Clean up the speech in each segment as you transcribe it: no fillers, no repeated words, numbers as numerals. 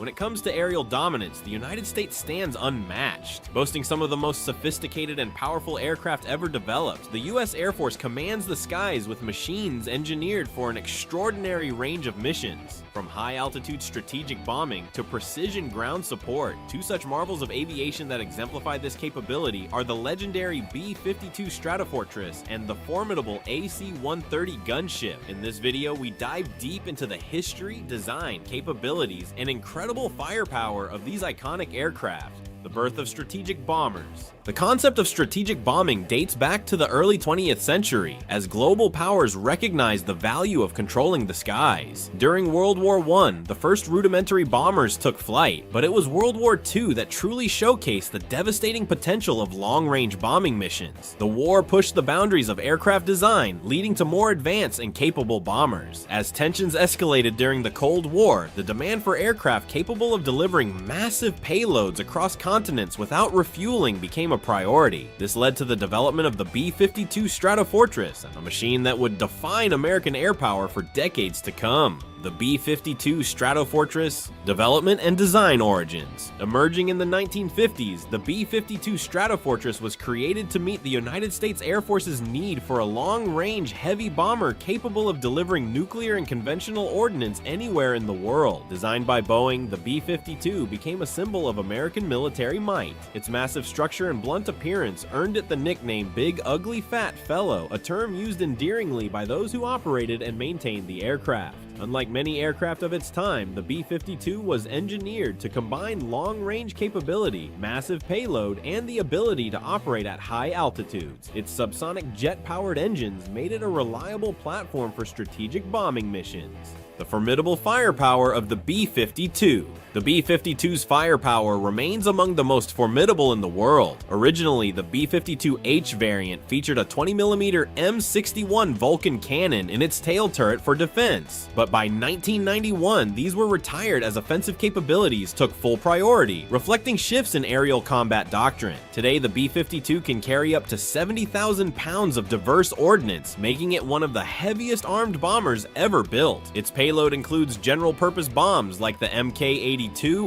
When it comes to aerial dominance, the United States stands unmatched. Boasting some of the most sophisticated and powerful aircraft ever developed, the U.S. Air Force commands the skies with machines engineered for an extraordinary range of missions. From high-altitude strategic bombing to precision ground support, two such marvels of aviation that exemplify this capability are the legendary B-52 Stratofortress and the formidable AC-130 gunship. In this video, we dive deep into the history, design, capabilities, and incredible firepower of these iconic aircraft. The birth of strategic bombers. The concept of strategic bombing dates back to the early 20th century, as global powers recognized the value of controlling the skies. During World War I, the first rudimentary bombers took flight, but it was World War II that truly showcased the devastating potential of long-range bombing missions. The war pushed the boundaries of aircraft design, leading to more advanced and capable bombers. As tensions escalated during the Cold War, the demand for aircraft capable of delivering massive payloads across continents without refueling became a priority. This led to the development of the B-52 Stratofortress, a machine that would define American air power for decades to come. The B-52 Stratofortress development and design origins. Emerging in the 1950s, the B-52 Stratofortress was created to meet the United States Air Force's need for a long-range heavy bomber capable of delivering nuclear and conventional ordnance anywhere in the world. Designed by Boeing, the B-52 became a symbol of American military might. Its massive structure and blunt appearance earned it the nickname Big Ugly Fat Fellow, a term used endearingly by those who operated and maintained the aircraft. Unlike many aircraft of its time, the B-52 was engineered to combine long-range capability, massive payload, and the ability to operate at high altitudes. Its subsonic jet-powered engines made it a reliable platform for strategic bombing missions. The formidable firepower of the B-52. The B-52's firepower remains among the most formidable in the world. Originally, the B-52H variant featured a 20mm M61 Vulcan cannon in its tail turret for defense, but by 1991, these were retired as offensive capabilities took full priority, reflecting shifts in aerial combat doctrine. Today, the B-52 can carry up to 70,000 pounds of diverse ordnance, making it one of the heaviest armed bombers ever built. Its payload includes general-purpose bombs like the Mk-82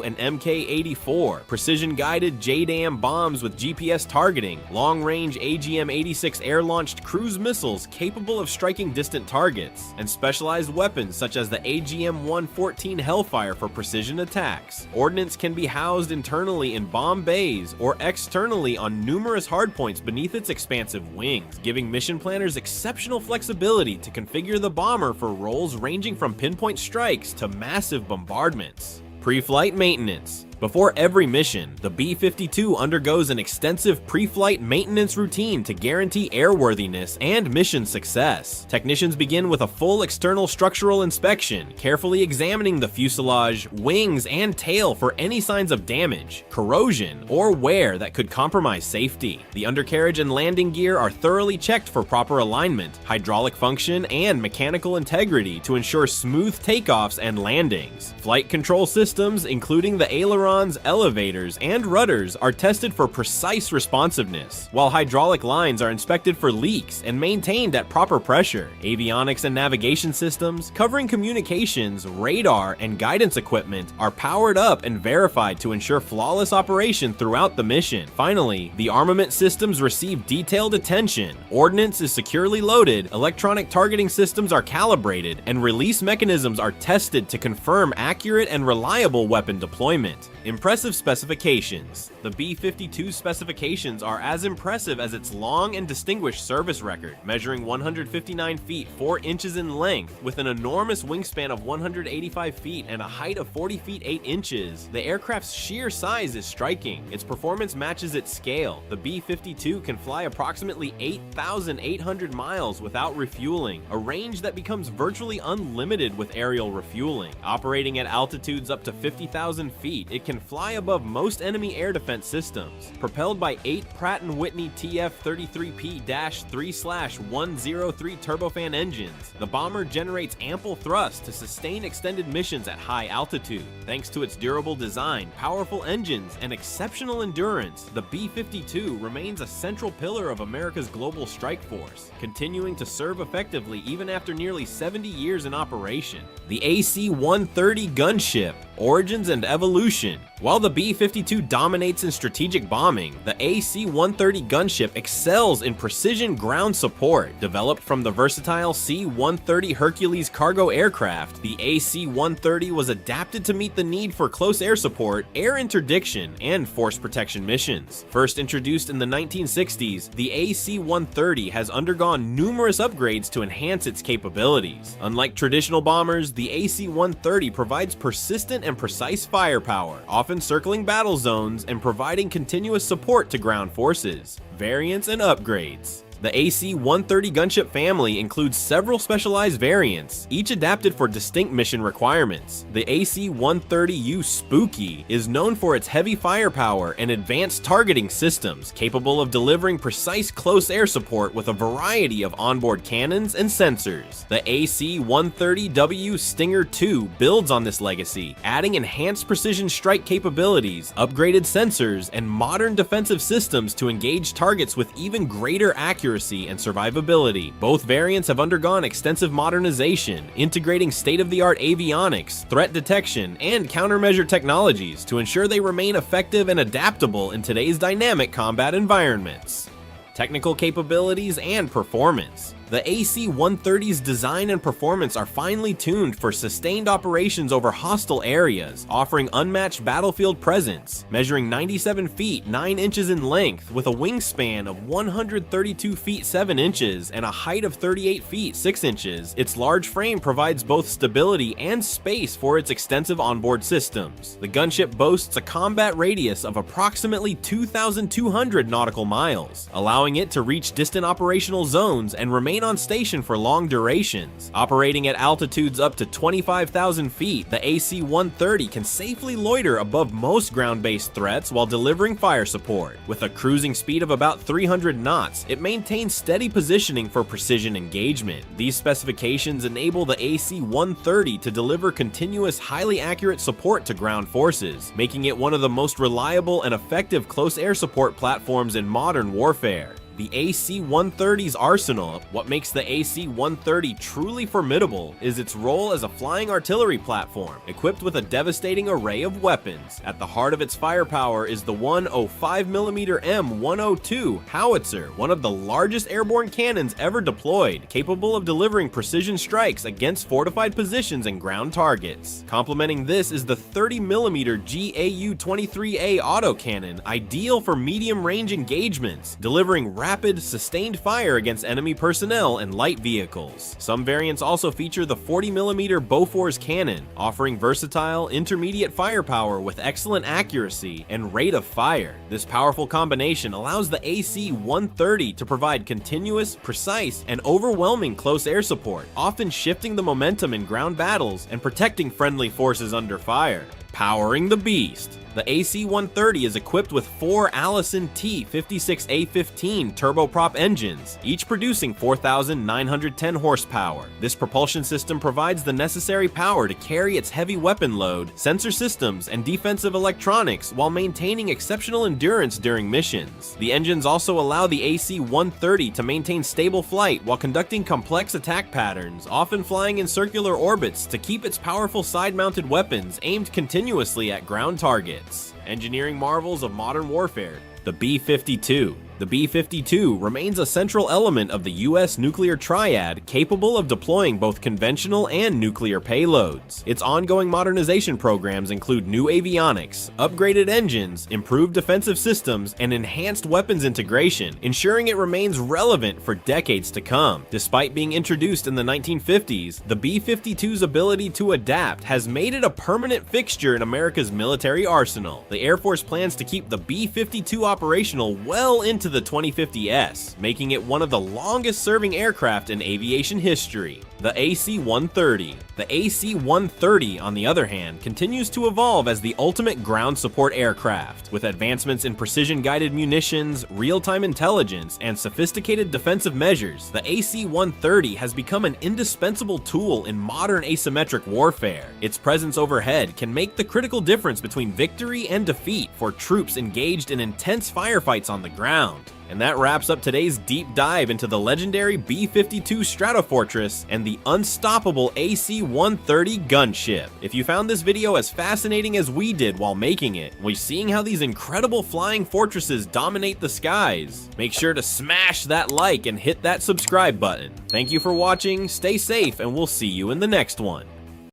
and Mk-84, precision-guided JDAM bombs with GPS targeting, long-range AGM-86 air-launched cruise missiles capable of striking distant targets, and specialized weapons such as the AGM-114 Hellfire for precision attacks. Ordnance can be housed internally in bomb bays or externally on numerous hardpoints beneath its expansive wings, giving mission planners exceptional flexibility to configure the bomber for roles ranging from pinpoint strikes to massive bombardments. Pre-flight maintenance. Before every mission, the B-52 undergoes an extensive pre-flight maintenance routine to guarantee airworthiness and mission success. Technicians begin with a full external structural inspection, carefully examining the fuselage, wings, and tail for any signs of damage, corrosion, or wear that could compromise safety. The undercarriage and landing gear are thoroughly checked for proper alignment, hydraulic function, and mechanical integrity to ensure smooth takeoffs and landings. Flight control systems, including the aileron, elevators, and rudders are tested for precise responsiveness, while hydraulic lines are inspected for leaks and maintained at proper pressure. Avionics and navigation systems, covering communications, radar, and guidance equipment, are powered up and verified to ensure flawless operation throughout the mission. Finally, the armament systems receive detailed attention, ordnance is securely loaded, electronic targeting systems are calibrated, and release mechanisms are tested to confirm accurate and reliable weapon deployment. Impressive specifications. The B-52's specifications are as impressive as its long and distinguished service record, measuring 159 feet 4 inches in length with an enormous wingspan of 185 feet and a height of 40 feet 8 inches. The aircraft's sheer size is striking. Its performance matches its scale. The B-52 can fly approximately 8,800 miles without refueling, a range that becomes virtually unlimited with aerial refueling. Operating at altitudes up to 50,000 feet, it can can fly above most enemy air defense systems. Propelled by 8 Pratt & Whitney TF33P-3/103 turbofan engines, the bomber generates ample thrust to sustain extended missions at high altitude. Thanks to its durable design, powerful engines, and exceptional endurance, the B-52 remains a central pillar of America's global strike force, continuing to serve effectively even after nearly 70 years in operation. The AC-130 gunship, origins and evolution. While the B-52 dominates in strategic bombing, the AC-130 gunship excels in precision ground support. Developed from the versatile C-130 Hercules cargo aircraft, the AC-130 was adapted to meet the need for close air support, air interdiction, and force protection missions. First introduced in the 1960s, the AC-130 has undergone numerous upgrades to enhance its capabilities. Unlike traditional bombers, the AC-130 provides persistent and precise firepower, often circling battle zones and providing continuous support to ground forces. Variants and upgrades. The AC-130 gunship family includes several specialized variants, each adapted for distinct mission requirements. The AC-130U Spooky is known for its heavy firepower and advanced targeting systems, capable of delivering precise close air support with a variety of onboard cannons and sensors. The AC-130W Stinger II builds on this legacy, adding enhanced precision strike capabilities, upgraded sensors, and modern defensive systems to engage targets with even greater accuracy and survivability. Both variants have undergone extensive modernization, integrating state-of-the-art avionics, threat detection, and countermeasure technologies to ensure they remain effective and adaptable in today's dynamic combat environments. Technical capabilities and performance. The AC-130's design and performance are finely tuned for sustained operations over hostile areas, offering unmatched battlefield presence. Measuring 97 feet 9 inches in length with a wingspan of 132 feet 7 inches and a height of 38 feet 6 inches, its large frame provides both stability and space for its extensive onboard systems. The gunship boasts a combat radius of approximately 2,200 nautical miles, allowing it to reach distant operational zones and remain on station for long durations. Operating at altitudes up to 25,000 feet, the AC-130 can safely loiter above most ground-based threats while delivering fire support. With a cruising speed of about 300 knots, it maintains steady positioning for precision engagement. These specifications enable the AC-130 to deliver continuous, highly accurate support to ground forces, making it one of the most reliable and effective close air support platforms in modern warfare. The AC-130's arsenal. What makes the AC-130 truly formidable is its role as a flying artillery platform, equipped with a devastating array of weapons. At the heart of its firepower is the 105mm M102 howitzer, one of the largest airborne cannons ever deployed, capable of delivering precision strikes against fortified positions and ground targets. Complementing this is the 30mm GAU-23A autocannon, ideal for medium-range engagements, delivering rapid, sustained fire against enemy personnel and light vehicles. Some variants also feature the 40mm Bofors cannon, offering versatile, intermediate firepower with excellent accuracy and rate of fire. This powerful combination allows the AC-130 to provide continuous, precise, and overwhelming close air support, often shifting the momentum in ground battles and protecting friendly forces under fire. Powering the beast. The AC-130 is equipped with 4 Allison T56A15 turboprop engines, each producing 4,910 horsepower. This propulsion system provides the necessary power to carry its heavy weapon load, sensor systems, and defensive electronics while maintaining exceptional endurance during missions. The engines also allow the AC-130 to maintain stable flight while conducting complex attack patterns, often flying in circular orbits to keep its powerful side-mounted weapons aimed continuously at ground targets. Engineering marvels of modern warfare. The B-52. The B-52 remains a central element of the U.S. nuclear triad, capable of deploying both conventional and nuclear payloads. Its ongoing modernization programs include new avionics, upgraded engines, improved defensive systems, and enhanced weapons integration, ensuring it remains relevant for decades to come. Despite being introduced in the 1950s, the B-52's ability to adapt has made it a permanent fixture in America's military arsenal. The Air Force plans to keep the B-52 operational well into the 2050s, making it one of the longest-serving aircraft in aviation history. The AC-130. The AC-130, on the other hand, continues to evolve as the ultimate ground support aircraft. With advancements in precision-guided munitions, real-time intelligence, and sophisticated defensive measures, the AC-130 has become an indispensable tool in modern asymmetric warfare. Its presence overhead can make the critical difference between victory and defeat for troops engaged in intense firefights on the ground. And that wraps up today's deep dive into the legendary B-52 Stratofortress and the unstoppable AC-130 gunship. If you found this video as fascinating as we did while making it, we're seeing how these incredible flying fortresses dominate the skies, make sure to smash that like and hit that subscribe button. Thank you for watching, stay safe, and we'll see you in the next one.